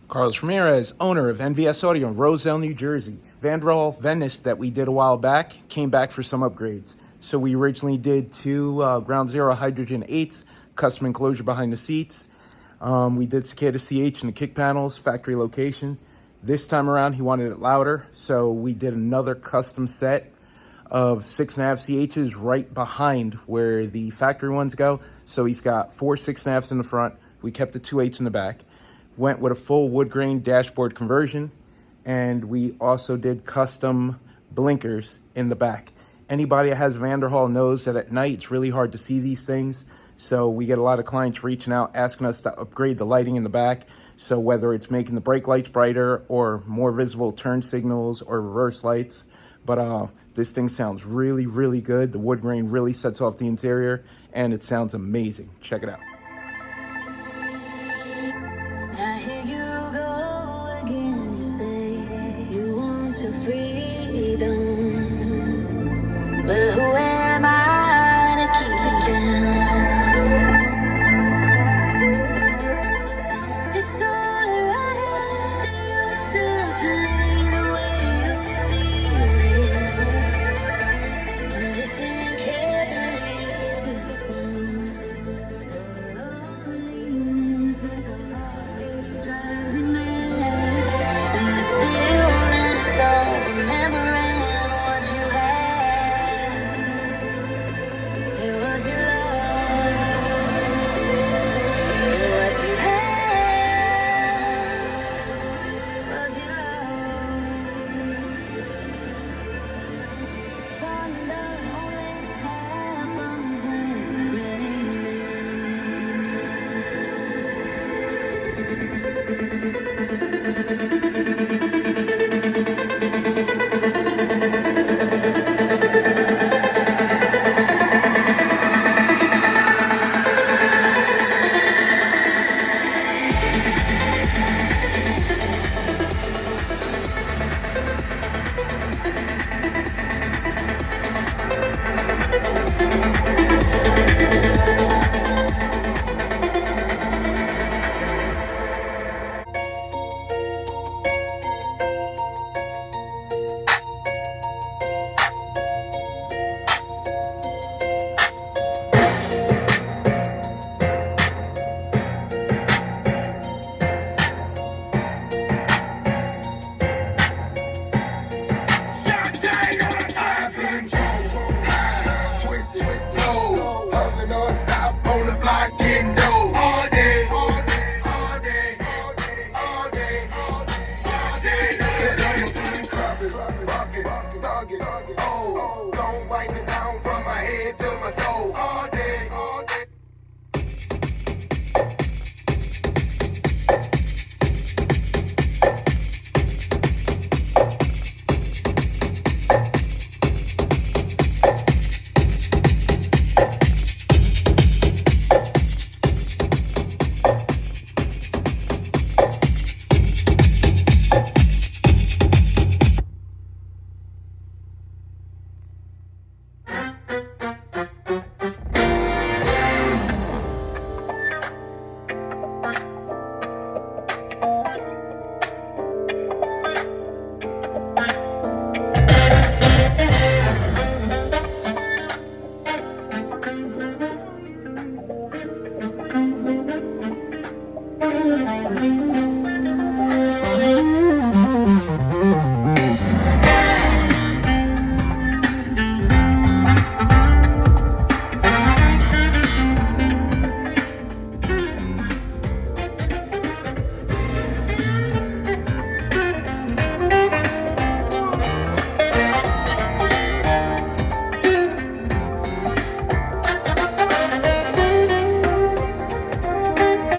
Carlos Ramirez, owner of NVS Audio in Roselle, New Jersey. Vanderhall Venice that we did a while back came back for some upgrades. So we originally did two Ground Zero Hydrogen 8s, custom enclosure behind the seats. We did Cicada CH in the kick panels, factory location. This time around, he wanted it louder, so we did another custom set of 6.5 CHs right behind where the factory ones go. So he's got 4 6.5s in the front. We kept the 2 8s in the back. Went with a full wood grain dashboard conversion, and we also did custom blinkers in the back. Anybody that has Vanderhall knows that at night it's really hard to see these things. So we get a lot of clients reaching out, asking us to upgrade the lighting in the back. So whether it's making the brake lights brighter or more visible turn signals or reverse lights. But this thing sounds really, really good. The wood grain really sets off the interior, and it sounds amazing. Check it out.